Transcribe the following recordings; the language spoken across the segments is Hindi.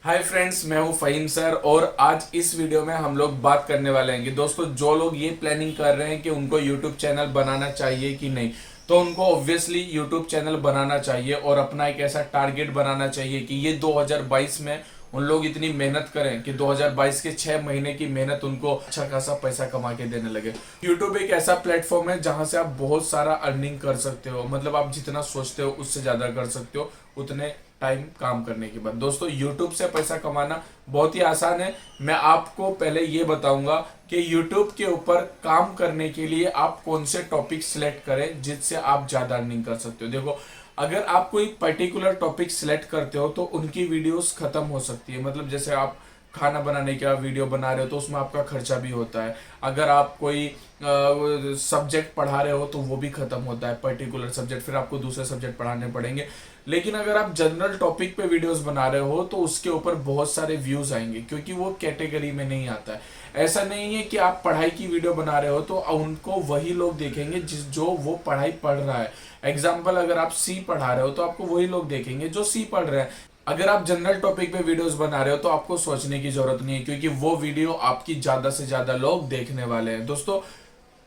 हाय फ्रेंड्स, मैं हूं फहीम सर और आज इस वीडियो में हम लोग बात करने वाले हैं कि दोस्तों जो लोग ये प्लानिंग कर रहे हैं कि उनको यूट्यूब चैनल बनाना चाहिए कि नहीं, तो उनको ऑब्वियसली यूट्यूब चैनल बनाना चाहिए और अपना एक ऐसा टारगेट बनाना चाहिए कि ये 2022 में उन लोग इतनी मेहनत करें कि 2022 के 6 महीने की मेहनत उनको अच्छा खासा पैसा कमा के देने लगे। यूट्यूब एक ऐसा प्लेटफॉर्म है जहां से आप बहुत सारा अर्निंग कर सकते हो, मतलब आप जितना सोचते हो उससे ज्यादा कर सकते हो उतने टाइम काम करने के बाद। दोस्तों यूट्यूब से पैसा कमाना बहुत ही आसान है। मैं आपको पहले ये बताऊंगा कि यूट्यूब के ऊपर काम करने के लिए आप कौन से टॉपिक सिलेक्ट करें जिससे आप ज्यादा अर्निंग कर सकते हो। देखो, अगर आप कोई पर्टिकुलर टॉपिक सिलेक्ट करते हो तो उनकी वीडियोस खत्म हो सकती है। मतलब जैसे आप खाना बनाने का वीडियो बना रहे हो तो उसमें आपका खर्चा भी होता है। अगर आप कोई सब्जेक्ट पढ़ा रहे हो तो वो भी खत्म होता है, पर्टिकुलर सब्जेक्ट, फिर आपको दूसरे सब्जेक्ट पढ़ाने पड़ेंगे। लेकिन अगर आप जनरल टॉपिक पे वीडियोस बना रहे हो तो उसके ऊपर बहुत सारे व्यूज आएंगे, क्योंकि वो कैटेगरी में नहीं आता है। ऐसा नहीं है कि आप पढ़ाई की वीडियो बना रहे हो तो उनको वही लोग देखेंगे जो वो पढ़ाई पढ़ रहा है। एग्जाम्पल, अगर आप सी पढ़ा रहे हो तो आपको वही लोग देखेंगे जो सी पढ़ रहे हैं। अगर आप जनरल टॉपिक पे वीडियोस बना रहे हो तो आपको सोचने की जरूरत नहीं है, क्योंकि वो वीडियो आपकी ज्यादा से ज्यादा लोग देखने वाले हैं। दोस्तों,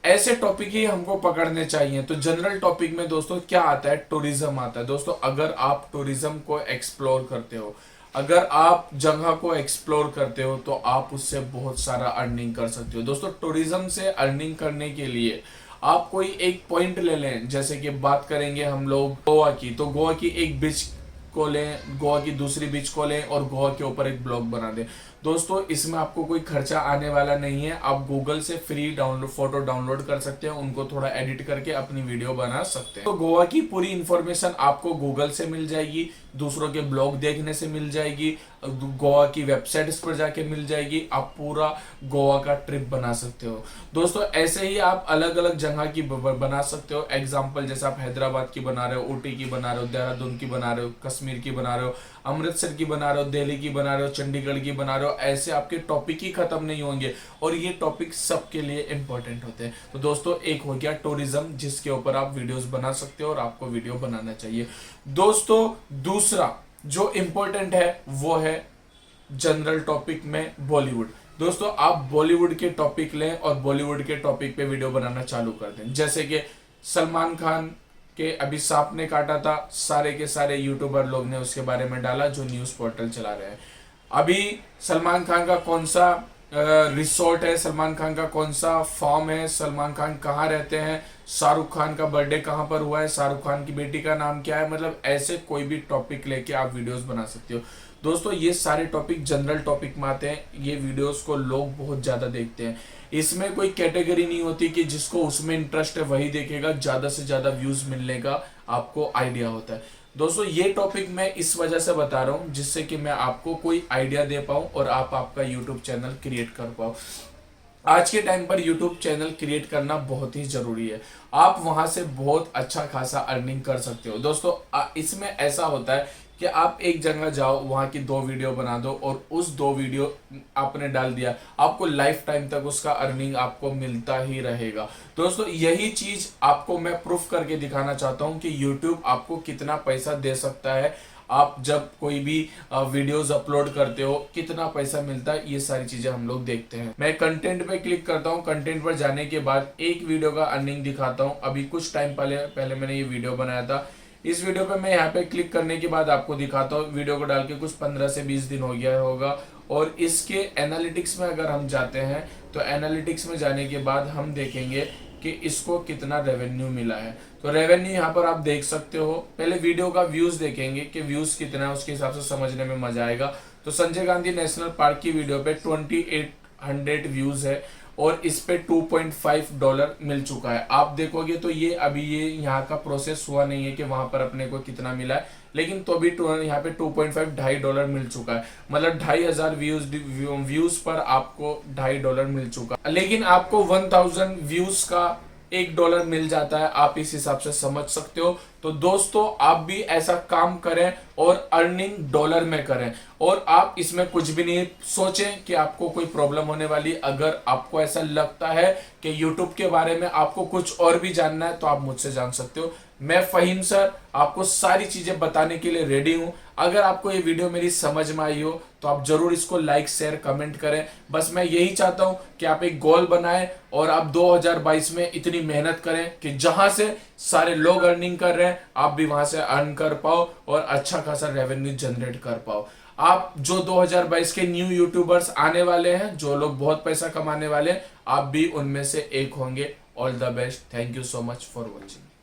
ऐसे टॉपिक ही हमको पकड़ने चाहिए। तो जनरल टॉपिक में दोस्तों क्या आता है? टूरिज्म आता है। दोस्तों, अगर आप टूरिज्म को एक्सप्लोर करते हो, अगर आप जगह को एक्सप्लोर करते हो तो आप उससे बहुत सारा अर्निंग कर सकते हो। दोस्तों, टूरिज्म से अर्निंग करने के लिए आप कोई एक पॉइंट ले लें। जैसे कि बात करेंगे हम लोग गोवा की, तो गोवा की एक बीच को लें, गोवा की दूसरी बीच को लें और गोवा के ऊपर एक ब्लॉग बना दें। दोस्तों, इसमें आपको कोई खर्चा आने वाला नहीं है। आप गूगल से फ्री फोटो डाउनलोड कर सकते हैं, उनको थोड़ा एडिट करके अपनी वीडियो बना सकते हैं। तो गोवा की पूरी इंफॉर्मेशन आपको गूगल से मिल जाएगी, दूसरों के ब्लॉग देखने से मिल जाएगी, गोवा की वेबसाइट्स पर जाके मिल जाएगी। आप पूरा गोवा का ट्रिप बना सकते हो। दोस्तों, ऐसे ही आप अलग अलग जगह की बना सकते हो। एग्जाम्पल, जैसे आप हैदराबाद की बना रहे हो, ऊटी की बना रहे हो, देहरादून की बना रहे हो, कश्मीर की बना रहे हो, अमृतसर की बना रहे हो, दिल्ली की बना रहे हो, चंडीगढ़ की बना रहे हो। ऐसे आपके टॉपिक ही खत्म नहीं होंगे और ये टॉपिक सबके लिए इंपॉर्टेंट होते हैं। तो दोस्तों, एक हो गया टूरिज्म, जिसके ऊपर आप वीडियोस बना सकते हो और आपको वीडियो बनाना चाहिए। दोस्तों, दूसरा जो इंपॉर्टेंट है वो है जनरल टॉपिक में बॉलीवुड। दोस्तों, आप बॉलीवुड के टॉपिक लें और बॉलीवुड के टॉपिक पे वीडियो बनाना चालू कर दें। जैसे कि सलमान खान के अभी सांप ने काटा था, सारे के सारे यूट्यूबर लोग ने उसके बारे में डाला जो न्यूज पोर्टल चला रहे हैं। अभी सलमान खान का कौन सा रिसोर्ट है, सलमान खान का कौन सा फॉर्म है, सलमान खान कहाँ रहते हैं, शाहरुख खान का बर्थडे कहाँ पर हुआ है, शाहरुख खान की बेटी का नाम क्या है, मतलब ऐसे कोई भी टॉपिक लेके आप वीडियोस बना सकते हो। दोस्तों, ये सारे टॉपिक जनरल टॉपिक में आते हैं। ये वीडियोस को लोग बहुत ज्यादा देखते हैं। इसमें कोई कैटेगरी नहीं होती कि जिसको उसमें इंटरेस्ट है वही देखेगा। ज्यादा से ज्यादा व्यूज मिलने का आपको आइडिया होता है। दोस्तों, ये टॉपिक मैं इस वजह से बता रहा हूं जिससे कि मैं आपको कोई आइडिया दे पाऊं और आप आपका यूट्यूब चैनल क्रिएट कर पाओ। आज के टाइम पर यूट्यूब चैनल क्रिएट करना बहुत ही जरूरी है। आप वहां से बहुत अच्छा खासा अर्निंग कर सकते हो। दोस्तों, इसमें ऐसा होता है कि आप एक जगह जाओ, वहां की 2 वीडियो बना दो और उस 2 वीडियो आपने डाल दिया, आपको लाइफ टाइम तक उसका अर्निंग आपको मिलता ही रहेगा। दोस्तों, यही चीज आपको मैं प्रूफ करके दिखाना चाहता हूं कि यूट्यूब आपको कितना पैसा दे सकता है। आप जब कोई भी वीडियोस अपलोड करते हो कितना पैसा मिलता है, ये सारी चीजें हम लोग देखते हैं। मैं कंटेंट पे क्लिक करता हूँ, कंटेंट पर जाने के बाद एक वीडियो का अर्निंग दिखाता हूँ। अभी कुछ टाइम पहले मैंने ये वीडियो बनाया था। इस वीडियो पे मैं यहाँ पे क्लिक करने के बाद आपको दिखाता हूँ। वीडियो को डाल के कुछ 15 से 20 दिन हो गया होगा और इसके एनालिटिक्स में अगर हम जाते हैं तो एनालिटिक्स में जाने के बाद हम देखेंगे कि इसको कितना रेवेन्यू मिला है। तो रेवेन्यू यहाँ पर आप देख सकते हो। पहले वीडियो का व्यूज देखेंगे कि व्यूज कितना है, उसके हिसाब से समझने में मजा आएगा। तो संजय गांधी नेशनल पार्क की वीडियो पे 2800 व्यूज है और इस पे $2.5 मिल चुका है। आप देखोगे तो ये अभी ये यहाँ का प्रोसेस हुआ नहीं है कि वहां पर अपने को कितना मिला है, लेकिन तो भी यहाँ पे 2.5 $2.5 मिल चुका है। मतलब 2500 व्यूज पर आपको $2.5 मिल चुका है। लेकिन आपको 1000 व्यूज का $1 मिल जाता है। आप इस हिसाब से समझ सकते हो। तो दोस्तों, आप भी ऐसा काम करें और अर्निंग डॉलर में करें और आप इसमें कुछ भी नहीं सोचें कि आपको कोई प्रॉब्लम होने वाली। अगर आपको ऐसा लगता है कि YouTube के बारे में आपको कुछ और भी जानना है तो आप मुझसे जान सकते हो। मैं फहीम सर आपको सारी चीजें बताने के लिए रेडी हूं। अगर आपको ये वीडियो मेरी समझ में आई हो तो आप जरूर इसको लाइक शेयर कमेंट करें। बस मैं यही चाहता हूं कि आप एक गोल बनाएं और आप 2022 में इतनी मेहनत करें कि जहां से सारे लोग अर्निंग कर रहे हैं आप भी वहां से अर्न कर पाओ और अच्छा खासा रेवेन्यू जनरेट कर पाओ। आप जो 2022 के न्यू यूट्यूबर्स आने वाले हैं, जो लोग बहुत पैसा कमाने वाले हैं, आप भी उनमें से एक होंगे। All the best. Thank you so much for watching.